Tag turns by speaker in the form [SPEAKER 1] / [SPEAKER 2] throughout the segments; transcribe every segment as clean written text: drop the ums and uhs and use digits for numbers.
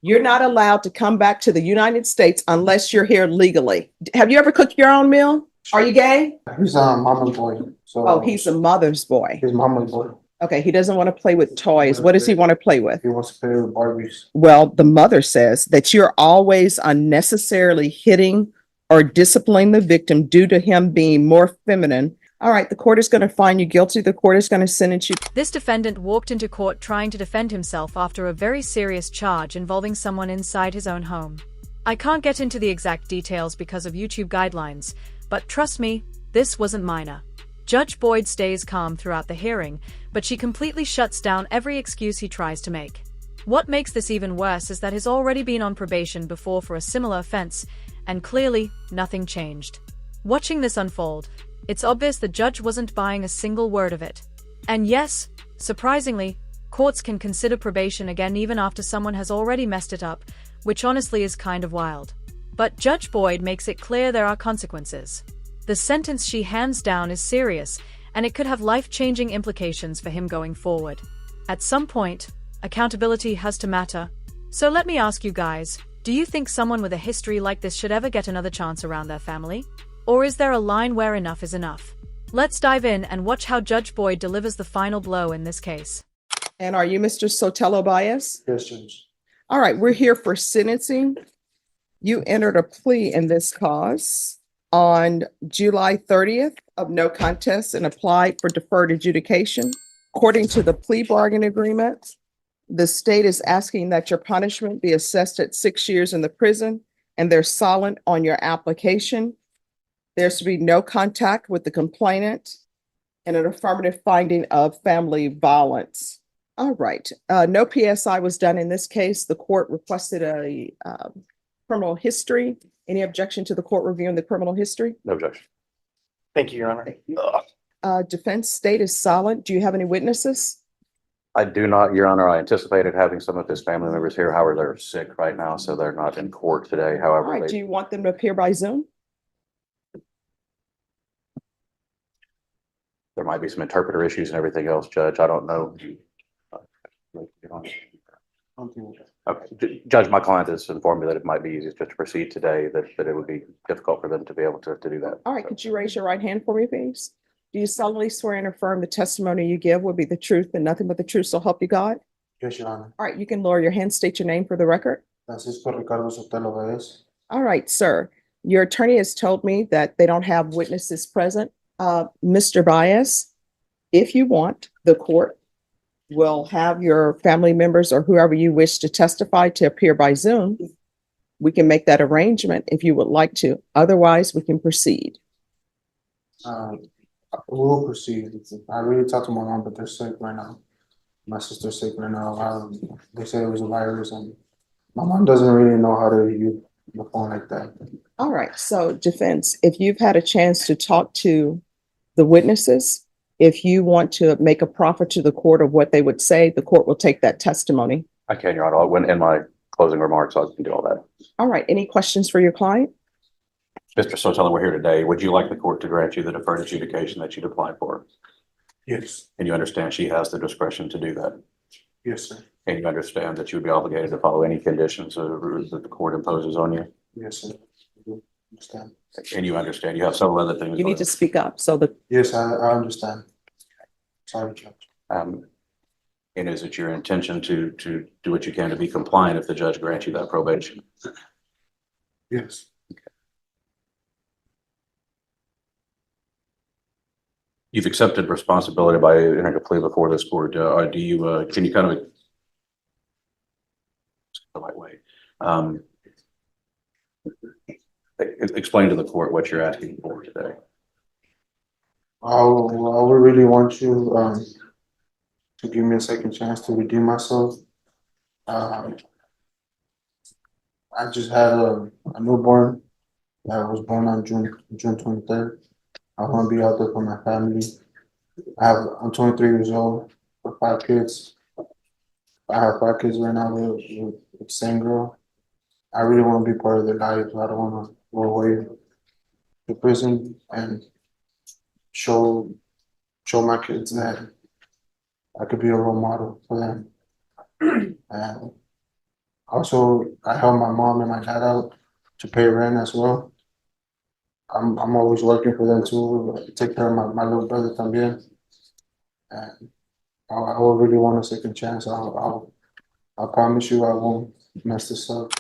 [SPEAKER 1] You're not allowed to come back to the United States unless you're here legally. Have you ever cooked your own meal? Are you gay?
[SPEAKER 2] He's a mama's boy. So
[SPEAKER 1] Oh, he's a mother's boy.
[SPEAKER 2] he's mama's boy.
[SPEAKER 1] Okay, he doesn't want to play with toys. What does he want to play with?
[SPEAKER 2] He wants to play with Barbies.
[SPEAKER 1] Well, the mother says that you're always unnecessarily hitting or disciplining the victim due to him being more feminine. All right, the court is going to find you guilty. The court is going to sentence you.
[SPEAKER 3] This defendant walked into court trying to defend himself after a very serious charge involving someone inside his own home. I can't get into the exact details because of YouTube guidelines, but trust me, this wasn't minor. Judge Boyd stays calm throughout the hearing, but she completely shuts down every excuse he tries to make. What makes this even worse is that he's already been on probation before for a similar offense, and clearly, nothing changed. Watching this unfold, it's obvious the judge wasn't buying a single word of it. And yes, surprisingly, courts can consider probation again even after someone has already messed it up, which honestly is kind of wild. But Judge Boyd makes it clear there are consequences. The sentence she hands down is serious, and it could have life-changing implications for him going forward. At some point, accountability has to matter. So let me ask you guys, do you think someone with a history like this should ever get another chance around their family? Or is there a line where enough is enough? Let's dive in and watch how Judge Boyd delivers the final blow in this case.
[SPEAKER 1] And are you Mr. Sotelo Bias?
[SPEAKER 2] Yes, Judge.
[SPEAKER 1] All right, we're here for sentencing. You entered a plea in this cause on July 30th of no contest and applied for deferred adjudication. According to the plea bargain agreement, the state is asking that your punishment be assessed at 6 years in the prison, and they're silent on your application. There's to be no contact with the complainant and an affirmative finding of family violence. All right, no PSI was done in this case. The court requested a criminal history. Any objection to the court reviewing the criminal history?
[SPEAKER 4] No objection. Thank you, Your Honor.
[SPEAKER 1] Defense state is silent. Do you have any witnesses?
[SPEAKER 4] I do not, Your Honor. I anticipated having some of his family members here. However, they're sick right now, so they're not in court today.
[SPEAKER 1] All
[SPEAKER 4] However,
[SPEAKER 1] right, do you want them to appear by Zoom?
[SPEAKER 4] there might be some interpreter issues and everything else, Judge. I don't know. Okay, Judge, my client has informed me that it might be easiest just to proceed today, that it would be difficult for them to be able to do that.
[SPEAKER 1] All right, could you raise your right hand for me, please? Do you solemnly swear and affirm the testimony you give will be the truth and nothing but the truth, so help you God?
[SPEAKER 2] Yes, Your Honor.
[SPEAKER 1] All right, you can lower your hand, state your name for the record.
[SPEAKER 2] Francisco Ricardo Sotelo Baez.
[SPEAKER 1] All right, sir. Your attorney has told me that they don't have witnesses present. Mr. Baez, if you want, the court will have your family members or whoever you wish to testify to appear by Zoom. We can make that arrangement if you would like to. Otherwise, we can proceed.
[SPEAKER 2] We'll proceed. I really talked to my mom, but they're sick right now. My sister's sick right now. They said it was a virus, and my mom doesn't really know how to use the phone like that.
[SPEAKER 1] All right, so defense, if you've had a chance to talk to the witnesses, if you want to make a proffer to the court of what they would say, the court will take that testimony.
[SPEAKER 4] I can, Your Honor. I went in my closing remarks, so I can do all that.
[SPEAKER 1] All right, any questions for your client?
[SPEAKER 4] Mr. Sotelo, we're here today. Would you like the court to grant you the deferred adjudication that you'd applied for?
[SPEAKER 2] Yes.
[SPEAKER 4] And you understand she has the discretion to do that?
[SPEAKER 2] Yes, sir.
[SPEAKER 4] And you understand that you would be obligated to follow any conditions or rules that the court imposes on you?
[SPEAKER 2] Yes, sir. I do understand.
[SPEAKER 4] And you understand you have several other things.
[SPEAKER 1] You need to speak up, so the,
[SPEAKER 2] Yes, I understand. Sorry, Judge.
[SPEAKER 4] And is it your intention to do what you can to be compliant if the judge grants you that probation?
[SPEAKER 2] Yes.
[SPEAKER 4] You've accepted responsibility by entering a plea before this court. Do you, can you kind of the right way? Explain to the court what you're asking for today.
[SPEAKER 2] I would really want you to give me a second chance to redeem myself. I just had a newborn that was born on June 23rd. I want to be out there for my family. I'm 23 years old with 5 kids. I have 5 kids right now with the same girl. I really want to be part of their lives. I don't want to go away to prison and show my kids that I could be a role model for them. And Also, I help my mom and my dad out to pay rent as well. I'm always working for them too, take care of my little brother también. And I would really want a second chance. I promise you I won't mess this up.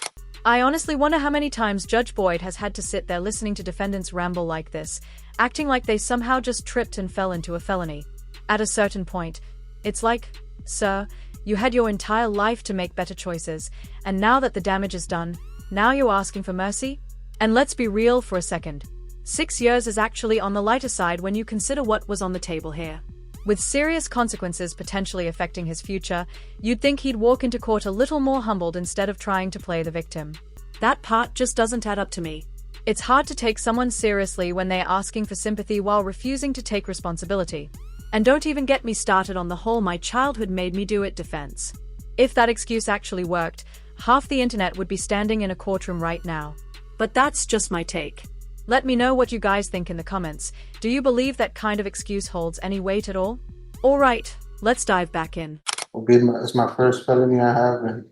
[SPEAKER 3] I honestly wonder how many times Judge Boyd has had to sit there listening to defendants ramble like this, acting like they somehow just tripped and fell into a felony. At a certain point, it's like, sir, you had your entire life to make better choices, and now that the damage is done, now you're asking for mercy? And let's be real for a second. 6 years is actually on the lighter side when you consider what was on the table here. With serious consequences potentially affecting his future, you'd think he'd walk into court a little more humbled instead of trying to play the victim. That part just doesn't add up to me. It's hard to take someone seriously when they're asking for sympathy while refusing to take responsibility. And don't even get me started on the whole "my childhood made me do it" defense. If that excuse actually worked, half the internet would be standing in a courtroom right now. But that's just my take. Let me know what you guys think in the comments. Do you believe that kind of excuse holds any weight at all? Alright, let's dive back in.
[SPEAKER 2] It's my first felony I have, and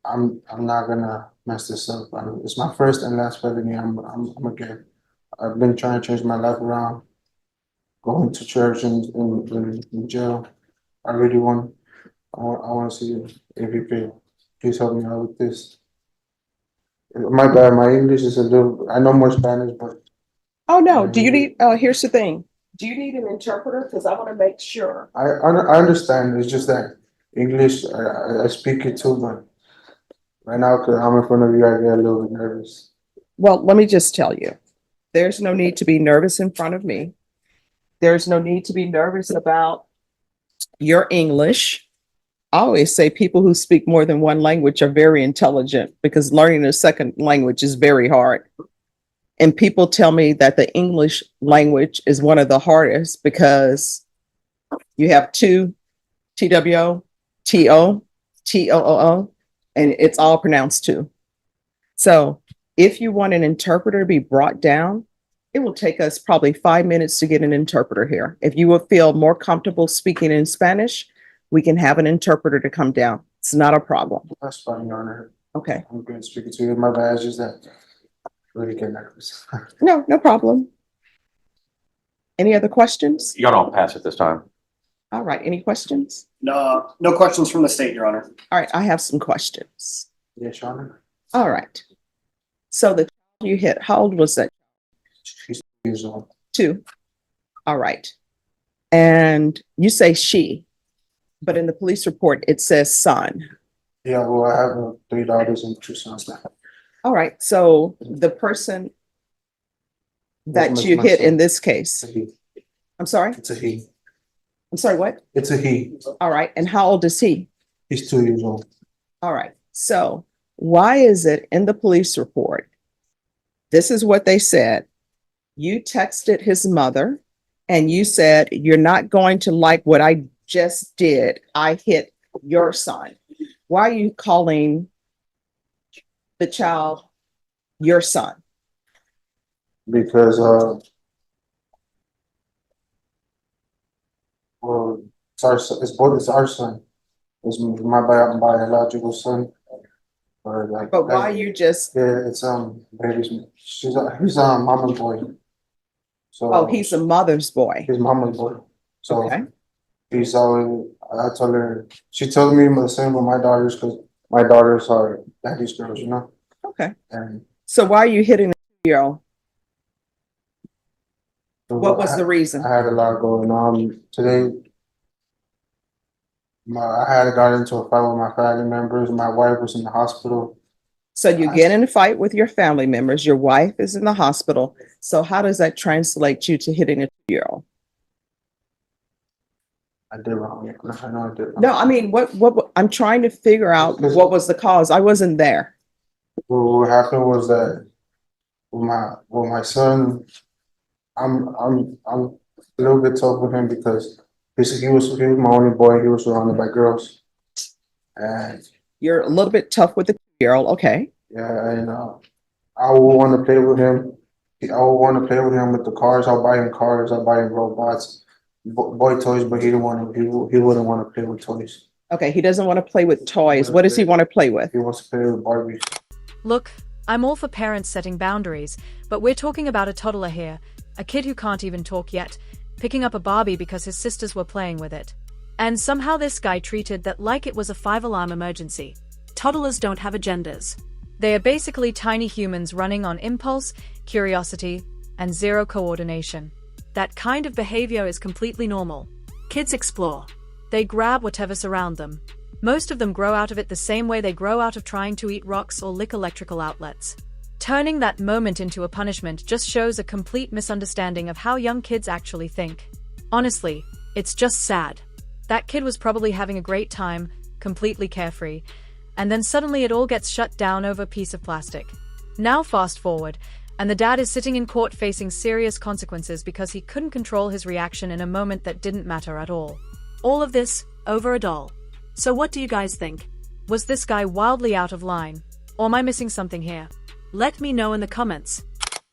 [SPEAKER 2] I'm not gonna mess this up. It's my first and last felony. I'm gonna get. I've been trying to change my life around, going to church and in jail. I really want. I want to see if you could please help me out with this. My bad. My English is a little. I know more Spanish, but
[SPEAKER 1] Oh, no. Do you need, here's the thing. Do you need an interpreter? Because I want to make sure.
[SPEAKER 2] I understand. It's just that English. I speak it too, but right now, because I'm in front of you, I get a little bit nervous.
[SPEAKER 1] Well, let me just tell you, there's no need to be nervous in front of me. There's no need to be nervous about your English. I always say people who speak more than one language are very intelligent because learning a second language is very hard. And people tell me that the English language is one of the hardest because you have two TWO, TO, TOOO, and it's all pronounced two. So if you want an interpreter to be brought down, it will take us probably 5 minutes to get an interpreter here. If you would feel more comfortable speaking in Spanish, we can have an interpreter to come down. It's not a problem.
[SPEAKER 2] That's fine, Your Honor.
[SPEAKER 1] Okay.
[SPEAKER 2] I'm good speaking to you. My bad. It's just that I really get nervous.
[SPEAKER 1] No, no problem. Any other questions?
[SPEAKER 4] Y'all don't pass it this time.
[SPEAKER 1] All right. Any questions?
[SPEAKER 5] No, no questions from the state, Your Honor.
[SPEAKER 1] All right. I have some questions.
[SPEAKER 2] Yes, Your Honor.
[SPEAKER 1] All right. So the child you hit, how old was that?
[SPEAKER 2] She's 2 years old.
[SPEAKER 1] 2. All right. And you say she, but in the police report, it says son.
[SPEAKER 2] Yeah, well, I have 3 daughters and 2 sons now.
[SPEAKER 1] All right. So the person that
[SPEAKER 2] That's
[SPEAKER 1] you
[SPEAKER 2] my
[SPEAKER 1] hit
[SPEAKER 2] son.
[SPEAKER 1] in this case,
[SPEAKER 2] It's a he.
[SPEAKER 1] I'm sorry.
[SPEAKER 2] It's a he.
[SPEAKER 1] I'm sorry. What?
[SPEAKER 2] It's a he.
[SPEAKER 1] All right. And how old is he?
[SPEAKER 2] He's 2 years old.
[SPEAKER 1] All right. So why is it in the police report? This is what they said. You texted his mother and you said, "You're not going to like what I just did. I hit your son." Why are you calling the child your son?
[SPEAKER 2] Because well, it's our son. It's our son. It's my biological son. Or like,
[SPEAKER 1] But why you just,
[SPEAKER 2] yeah, it's baby's. He's mama's boy. So
[SPEAKER 1] oh, he's a mother's boy.
[SPEAKER 2] his mama's boy. So
[SPEAKER 1] Okay.
[SPEAKER 2] he's always. I told her. She told me the same with my daughters because my daughters are daddy's girls, you know.
[SPEAKER 1] Okay.
[SPEAKER 2] And
[SPEAKER 1] So why are you hitting the 2-year-old?
[SPEAKER 2] so
[SPEAKER 1] What was the reason?
[SPEAKER 2] I had a lot going on today. I had got into a fight with my family members. My wife was in the hospital.
[SPEAKER 1] So you get in a fight with your family members. Your wife is in the hospital. So how does that translate you to hitting a 2-year-old?
[SPEAKER 2] I did wrong. I know I did wrong.
[SPEAKER 1] No, I mean, what I'm trying to figure out what was the cause. I wasn't there.
[SPEAKER 2] Well, what happened was that with my son, I'm a little bit tough with him because basically he was my only boy. He was surrounded by girls, and
[SPEAKER 1] You're a little bit tough with the 2-year-old. Okay.
[SPEAKER 2] yeah, and I would want to play with him. I would want to play with him with the cars. I'll buy him cars. I'll buy him robots, boy toys, but he didn't want to. He wouldn't want to play with toys.
[SPEAKER 1] Okay, he doesn't want to play with toys. What does he want to play with?
[SPEAKER 2] He wants to play with Barbies.
[SPEAKER 3] Look, I'm all for parents setting boundaries, but we're talking about a toddler here, a kid who can't even talk yet, picking up a Barbie because his sisters were playing with it. And somehow this guy treated that like it was a 5-alarm emergency. Toddlers don't have agendas. They are basically tiny humans running on impulse, curiosity, and zero coordination. That kind of behavior is completely normal. Kids explore. They grab whatever's around them. Most of them grow out of it the same way they grow out of trying to eat rocks or lick electrical outlets. Turning that moment into a punishment just shows a complete misunderstanding of how young kids actually think. Honestly, it's just sad. That kid was probably having a great time, completely carefree, and then suddenly it all gets shut down over a piece of plastic. Now fast forward, and the dad is sitting in court facing serious consequences because he couldn't control his reaction in a moment that didn't matter at all. All of this over a doll. So what do you guys think? Was this guy wildly out of line? Or am I missing something here? Let me know in the comments.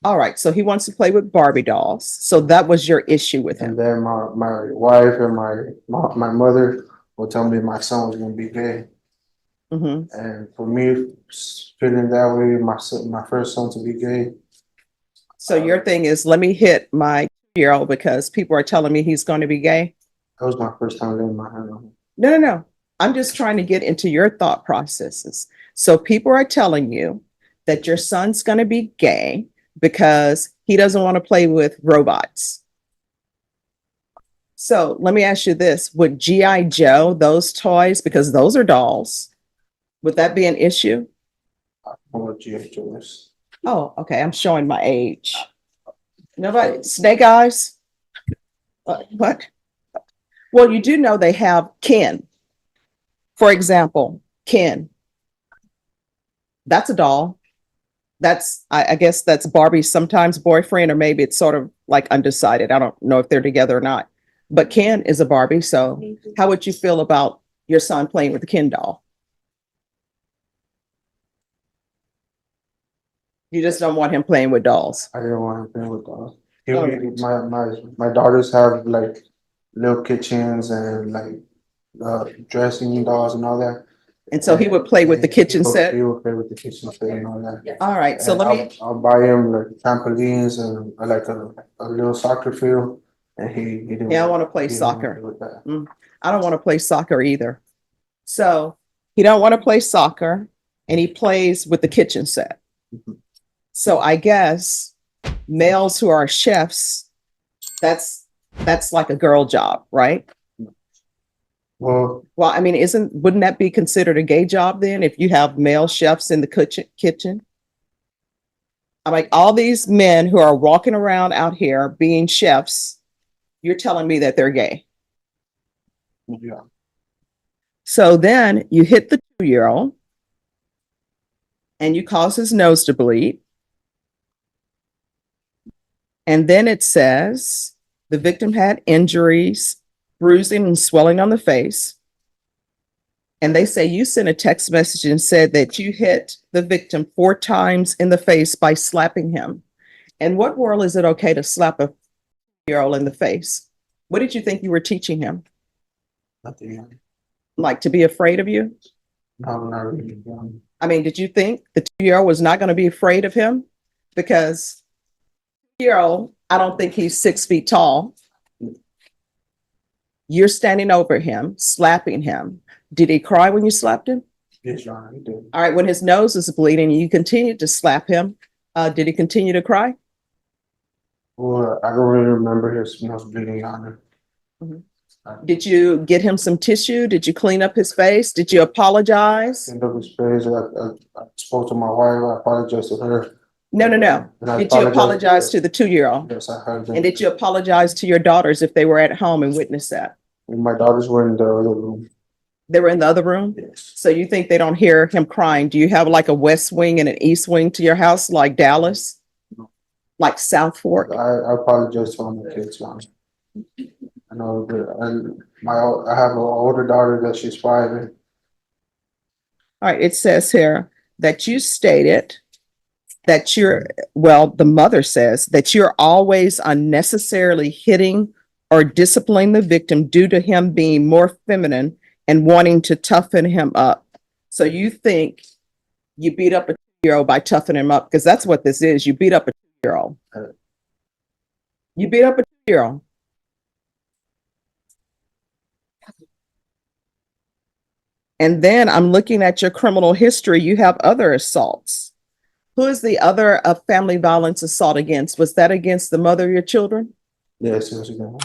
[SPEAKER 1] All right, so he wants to play with Barbie dolls. So that was your issue with him.
[SPEAKER 2] And then my wife and my mother will tell me my son was gonna be gay.
[SPEAKER 1] Hmm.
[SPEAKER 2] And for me, feeling that way, my first son to be gay.
[SPEAKER 1] So your thing is, let me hit my 2-year-old because people are telling me he's going to be gay.
[SPEAKER 2] That was my first time laying my hand on him.
[SPEAKER 1] No. I'm just trying to get into your thought processes. So people are telling you that your son's going to be gay because he doesn't want to play with robots. So let me ask you this. Would G.I. Joe, those toys, because those are dolls, would that be an issue?
[SPEAKER 2] I don't know what G.I. Joe is.
[SPEAKER 1] Oh, okay. I'm showing my age. Nobody, Snake Eyes? What? Well, you do know they have Ken. For example, Ken. That's a doll. That's, I guess that's Barbie's sometimes boyfriend, or maybe it's sort of like undecided. I don't know if they're together or not. But Ken is a Barbie. So how would you feel about your son playing with the Ken doll? You just don't want him playing with dolls.
[SPEAKER 2] I didn't want him playing with dolls.
[SPEAKER 1] All right.
[SPEAKER 2] My daughters have like little kitchens and like dressing dolls and all that.
[SPEAKER 1] And so he would play with the kitchen set.
[SPEAKER 2] He would play with the kitchen set and all that.
[SPEAKER 1] All right. So
[SPEAKER 2] And
[SPEAKER 1] let me,
[SPEAKER 2] I'll buy him like trampolines and like a little soccer field. And he didn't.
[SPEAKER 1] Yeah, I want to play
[SPEAKER 2] he didn't
[SPEAKER 1] soccer.
[SPEAKER 2] want to do with that.
[SPEAKER 1] I don't want to play soccer either. So he don't want to play soccer and he plays with the kitchen set.
[SPEAKER 2] Mhm.
[SPEAKER 1] So I guess males who are chefs, that's like a girl job, right?
[SPEAKER 2] Well,
[SPEAKER 1] Well, I mean, wouldn't that be considered a gay job then if you have male chefs in the kitchen? I'm like, all these men who are walking around out here being chefs, you're telling me that they're gay.
[SPEAKER 2] yeah.
[SPEAKER 1] So then you hit the 2-year-old and you cause his nose to bleed. And then it says the victim had injuries, bruising and swelling on the face. And they say you sent a text message and said that you hit the victim 4 times in the face by slapping him. In what world is it okay to slap a 2-year-old in the face? What did you think you were teaching him?
[SPEAKER 2] Nothing.
[SPEAKER 1] Like to be afraid of you?
[SPEAKER 2] No, not really.
[SPEAKER 1] I mean, did you think the 2-year-old was not going to be afraid of him? Because 2-year-old, I don't think he's 6 feet tall. You're standing over him, slapping him. Did he cry when you slapped him?
[SPEAKER 2] Yes, Your Honor, he did.
[SPEAKER 1] All right, when his nose is bleeding, you continued to slap him. Did he continue to cry?
[SPEAKER 2] Well, I don't really remember his nose bleeding, Your Honor.
[SPEAKER 1] Did you get him some tissue? Did you clean up his face? Did you apologize?
[SPEAKER 2] End of his face. I spoke to my wife. I apologized to her.
[SPEAKER 1] No.
[SPEAKER 2] And I
[SPEAKER 1] Did you apologize to the 2-year-old?
[SPEAKER 2] Yes, I heard them.
[SPEAKER 1] And did you apologize to your daughters if they were at home and witnessed that?
[SPEAKER 2] My daughters were in the other room.
[SPEAKER 1] They were in the other room?
[SPEAKER 2] Yes.
[SPEAKER 1] So you think they don't hear him crying? Do you have like a west wing and an east wing to your house, like Dallas? Like South Fork?
[SPEAKER 2] I apologize to all my kids, Your Honor. I know that I have an older daughter that she's 5. And
[SPEAKER 1] All right, it says here that you stated that the mother says that you're always unnecessarily hitting or disciplining the victim due to him being more feminine and wanting to toughen him up. So you think you beat up a 2-year-old by toughening him up, because that's what this is. You beat up a 2-year-old. You beat up a 2-year-old. And then I'm looking at your criminal history. You have other assaults. Who is the other family violence assault against? Was that against the mother of your children?
[SPEAKER 2] Yes, it was again.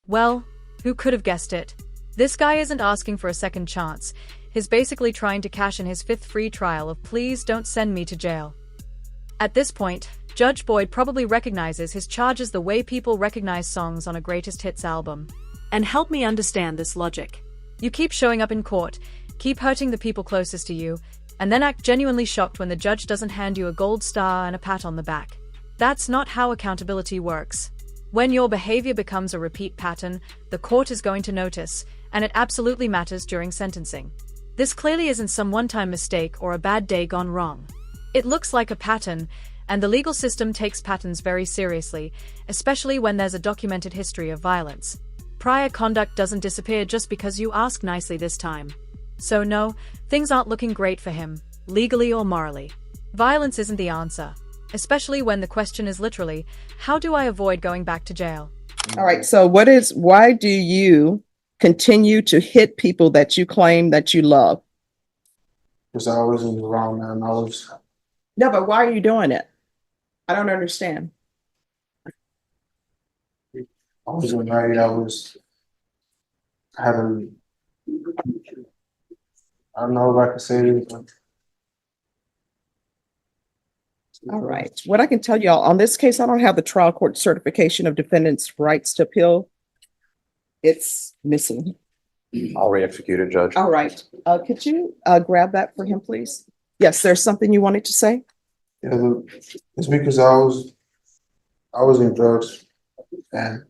[SPEAKER 3] Well, who could have guessed it? This guy isn't asking for a second chance. He's basically trying to cash in his 5th free trial of please don't send me to jail. At this point, Judge Boyd probably recognizes his charges the way people recognize songs on a greatest hits album. And help me understand this logic. You keep showing up in court, keep hurting the people closest to you, and then act genuinely shocked when the judge doesn't hand you a gold star and a pat on the back. That's not how accountability works. When your behavior becomes a repeat pattern, the court is going to notice, and it absolutely matters during sentencing. This clearly isn't some one-time mistake or a bad day gone wrong. It looks like a pattern, and the legal system takes patterns very seriously, especially when there's a documented history of violence. Prior conduct doesn't disappear just because you ask nicely this time. So no, things aren't looking great for him, legally or morally. Violence isn't the answer, especially when the question is literally, how do I avoid going back to jail?
[SPEAKER 1] All right. So why do you continue to hit people that you claim that you love?
[SPEAKER 2] Because I was in the wrong, man.
[SPEAKER 1] No, but why are you doing it? I don't understand.
[SPEAKER 2] I wasn't married. I don't know if I can say it, but
[SPEAKER 1] All right. What I can tell y'all on this case, I don't have the trial court certification of defendant's rights to appeal. It's missing.
[SPEAKER 4] I'll re-execute it, Judge.
[SPEAKER 1] All right. Could you grab that for him, please? Yes, there's something you wanted to say?
[SPEAKER 2] yeah, it's because I was in drugs and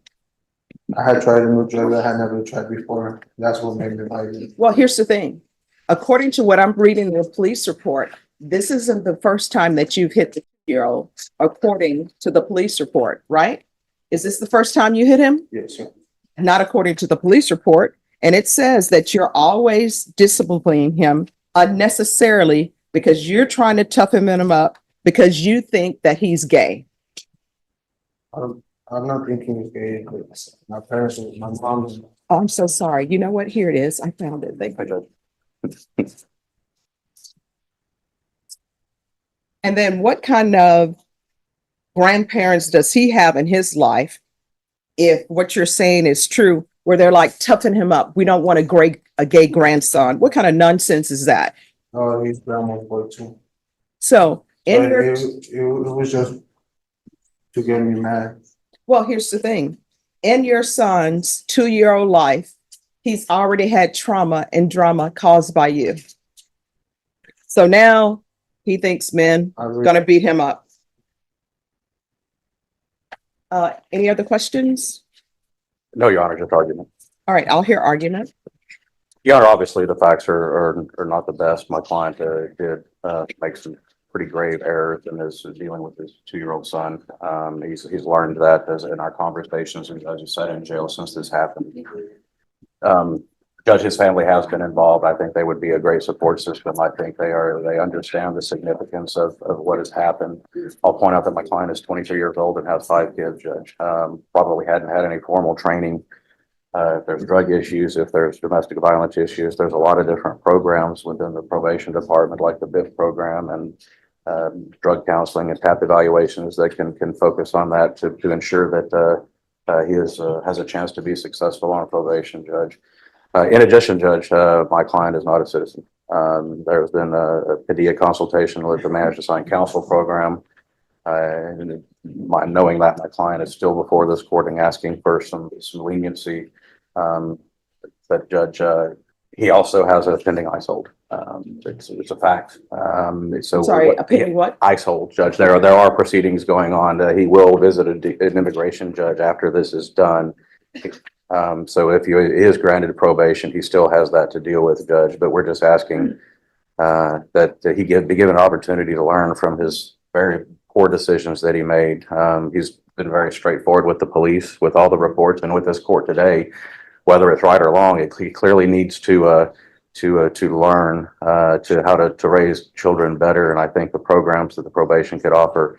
[SPEAKER 2] I had tried a new drug that I had never tried before. That's what made me like it.
[SPEAKER 1] Well, here's the thing. According to what I'm reading in the police report, this isn't the first time that you've hit the 2-year-old, according to the police report, right? Is this the first time you hit him?
[SPEAKER 2] Yes, sir.
[SPEAKER 1] Not according to the police report. And it says that you're always disciplining him unnecessarily because you're trying to toughen him up because you think that he's gay.
[SPEAKER 2] I'm not thinking it's gay. But my parents, my mom,
[SPEAKER 1] Oh, I'm so sorry. You know what? Here it is. I found it. Thank
[SPEAKER 4] Hi,
[SPEAKER 1] you.
[SPEAKER 4] Judge.
[SPEAKER 1] And then what kind of grandparents does he have in his life, if what you're saying is true, where they're like, toughen him up. We don't want a gay grandson. What kind of nonsense is that?
[SPEAKER 2] he's grandma's boy too.
[SPEAKER 1] So in
[SPEAKER 2] But
[SPEAKER 1] your,
[SPEAKER 2] it was just to get me mad.
[SPEAKER 1] well, here's the thing. In your son's 2-year-old life, he's already had trauma and drama caused by you. So now he thinks men
[SPEAKER 2] I
[SPEAKER 1] are
[SPEAKER 2] really,
[SPEAKER 1] gonna beat him up. Any other questions?
[SPEAKER 4] No, Your Honor, just argument.
[SPEAKER 1] All right, I'll hear argument.
[SPEAKER 4] Your Honor, obviously, the facts are not the best. My client did make some pretty grave errors in his dealing with his 2-year-old son. He's learned that as in our conversations, and as you said, in jail since this happened. Judge, his family has been involved. I think they would be a great support system. I think they understand the significance of what has happened. I'll point out that my client is 23 years old and has 5 kids, Judge. Probably hadn't had any formal training. If there's drug issues, if there's domestic violence issues, there's a lot of different programs within the probation department, like the BIF program and drug counseling and TAP evaluations that can focus on that to ensure that he has a chance to be successful on probation, Judge. In addition, Judge, my client is not a citizen. There's been a PDEA consultation with the Managed Assigned Counsel program. Knowing that my client is still before this court and asking for some leniency, but Judge, he also has a pending ICE hold. It's a fact. So
[SPEAKER 1] Sorry, a pending what?
[SPEAKER 4] ICE hold, Judge. There are proceedings going on. He will visit an immigration judge after this is done. So if he is granted probation, he still has that to deal with, Judge. But we're just asking that he be given an opportunity to learn from his very poor decisions that he made. He's been very straightforward with the police, with all the reports, and with this court today. whether it's right or wrong, he clearly needs to learn to how to raise children better. And I think the programs that the probation could offer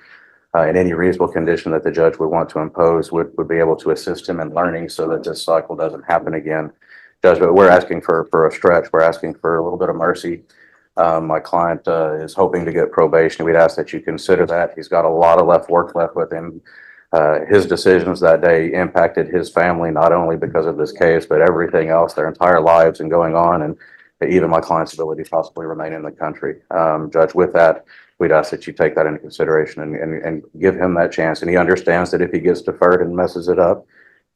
[SPEAKER 4] in any reasonable condition that the judge would want to impose would be able to assist him in learning so that this cycle doesn't happen again. Judge, but we're asking for a stretch. We're asking for a little bit of mercy. My client is hoping to get probation. We'd ask that you consider that. He's got a lot of work left with him. His decisions that day impacted his family, not only because of this case, but everything else, their entire lives and going on, and even my client's ability to possibly remain in the country. Judge, with that, we'd ask that you take that into consideration and give him that chance. And he understands that if he gets deferred and messes it up,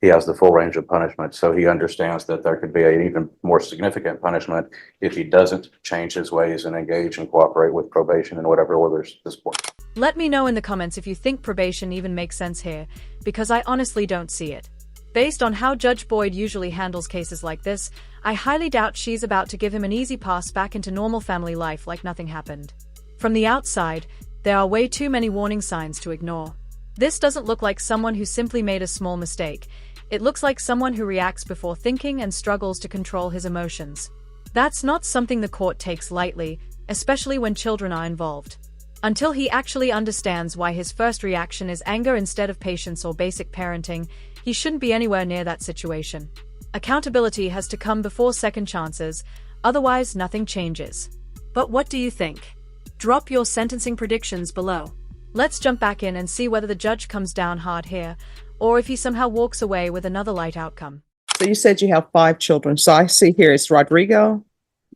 [SPEAKER 4] he has the full range of punishment. So he understands that there could be an even more significant punishment if he doesn't change his ways and engage and cooperate with probation and whatever orders this board.
[SPEAKER 3] Let me know in the comments if you think probation even makes sense here, because I honestly don't see it. Based on how Judge Boyd usually handles cases like this, I highly doubt she's about to give him an easy pass back into normal family life like nothing happened. From the outside, there are way too many warning signs to ignore. This doesn't look like someone who simply made a small mistake. It looks like someone who reacts before thinking and struggles to control his emotions. That's not something the court takes lightly, especially when children are involved. Until he actually understands why his first reaction is anger instead of patience or basic parenting, he shouldn't be anywhere near that situation. Accountability has to come before second chances, otherwise nothing changes. But what do you think? Drop your sentencing predictions below. Let's jump back in and see whether the judge comes down hard here, or if he somehow walks away with another light outcome.
[SPEAKER 1] So you said you have 5 children. So I see here it's Rodrigo,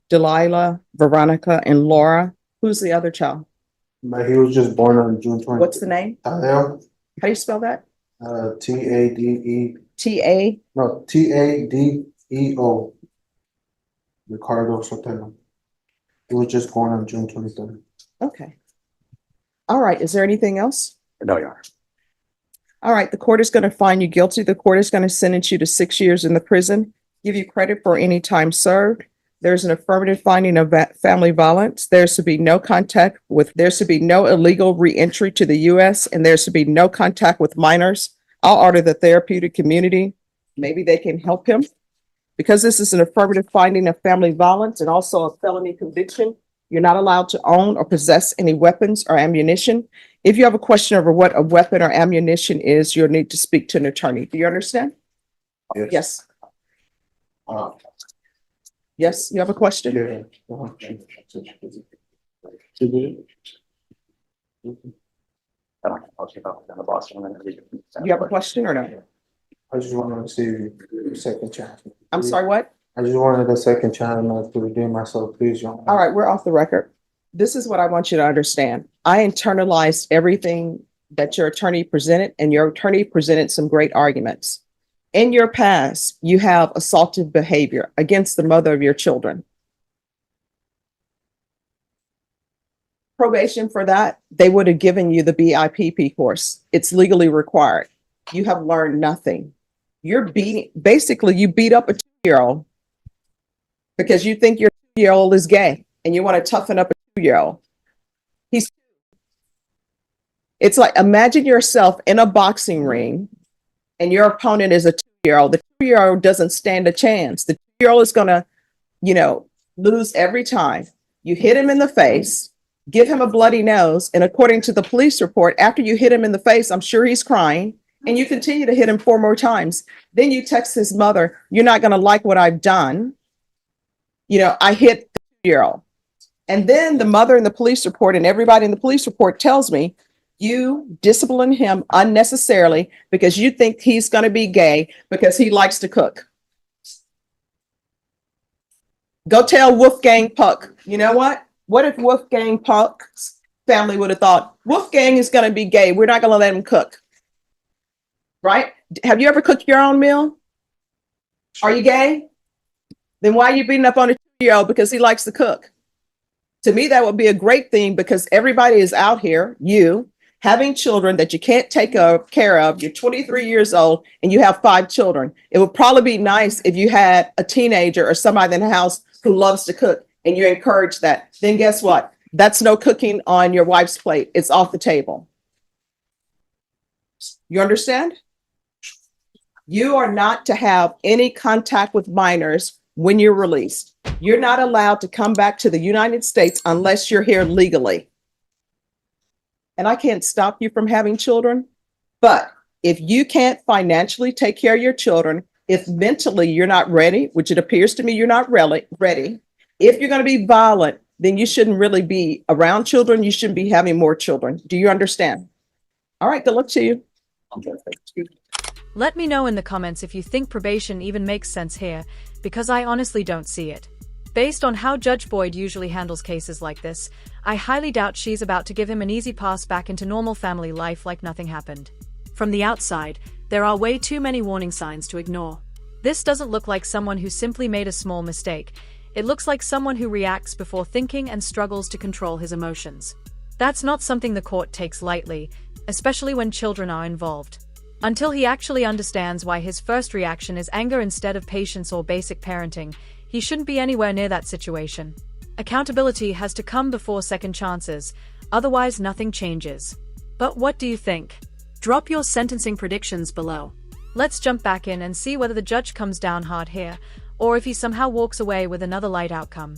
[SPEAKER 1] Delilah, Veronica, and Laura. Who's the other child?
[SPEAKER 2] But he was just born on June 20th.
[SPEAKER 1] What's the name?
[SPEAKER 2] Tadeo,
[SPEAKER 1] How do you spell that?
[SPEAKER 2] T-A-D-E,
[SPEAKER 1] T-A?
[SPEAKER 2] no, T-A-D-E-O. Ricardo Sotelo. He was just born on June 23rd.
[SPEAKER 1] Okay. All right. Is there anything else?
[SPEAKER 4] No, Your Honor.
[SPEAKER 1] All right. The court is going to find you guilty. The court is going to sentence you to 6 years in the prison, give you credit for any time served. There's an affirmative finding of family violence. There's to be no illegal reentry to the U.S., and there's to be no contact with minors. I'll order the therapeutic community. Maybe they can help him. Because this is an affirmative finding of family violence and also a felony conviction, you're not allowed to own or possess any weapons or ammunition. If you have a question over what a weapon or ammunition is, you'll need to speak to an attorney. Do you understand? Yes. Yes, you have a question?
[SPEAKER 2] Yeah.
[SPEAKER 1] You have a question or no?
[SPEAKER 2] I just wanted to see a second chance.
[SPEAKER 1] I'm sorry, what?
[SPEAKER 2] I just wanted a second chance to redeem myself, please, Your Honor.
[SPEAKER 1] All right, we're off the record. This is what I want you to understand. I internalized everything that your attorney presented, and your attorney presented some great arguments. In your past, you have assaultive behavior against the mother of your children. Probation for that, they would have given you the BIPP course. It's legally required. You have learned nothing. You beat up a 2-year-old because you think your 2-year-old is gay and you want to toughen up a 2-year-old. It's like, imagine yourself in a boxing ring and your opponent is a 2-year-old. The 2-year-old doesn't stand a chance. The 2-year-old is going to, lose every time. You hit him in the face, give him a bloody nose. And according to the police report, after you hit him in the face, I'm sure he's crying, and you continue to hit him 4 more times. Then you text his mother, you're not going to like what I've done. I hit the 2-year-old. And then the mother in the police report and everybody in the police report tells me you discipline him unnecessarily because you think he's going to be gay because he likes to cook. Go tell Wolfgang Puck. You know what? What if Wolfgang Puck's family would have thought, Wolfgang is going to be gay. We're not going to let him cook. Right? Have you ever cooked your own meal? Are you gay? Then why are you beating up on a 2-year-old because he likes to cook? To me, that would be a great thing because everybody is out here, having children that you can't take care of. You're 23 years old and you have 5 children. It would probably be nice if you had a teenager or somebody in the house who loves to cook and you encourage that. Then guess what? That's no cooking on your wife's plate. It's off the table. You understand? You are not to have any contact with minors when you're released. You're not allowed to come back to the United States unless you're here legally. And I can't stop you from having children, but if you can't financially take care of your children, if mentally you're not ready, which it appears to me you're not really ready, if you're going to be violent, then you shouldn't really be around children. You shouldn't be having more children. Do you understand? All right, good luck to you.
[SPEAKER 3] Let me know in the comments if you think probation even makes sense here, because I honestly don't see it. Based on how Judge Boyd usually handles cases like this, I highly doubt she's about to give him an easy pass back into normal family life like nothing happened. From the outside, there are way too many warning signs to ignore. This doesn't look like someone who simply made a small mistake. It looks like someone who reacts before thinking and struggles to control his emotions. That's not something the court takes lightly, especially when children are involved. Until he actually understands why his first reaction is anger instead of patience or basic parenting, he shouldn't be anywhere near that situation. Accountability has to come before second chances, otherwise nothing changes. But what do you think? Drop your sentencing predictions below. Let's jump back in and see whether the judge comes down hard here, or if he somehow walks away with another light outcome.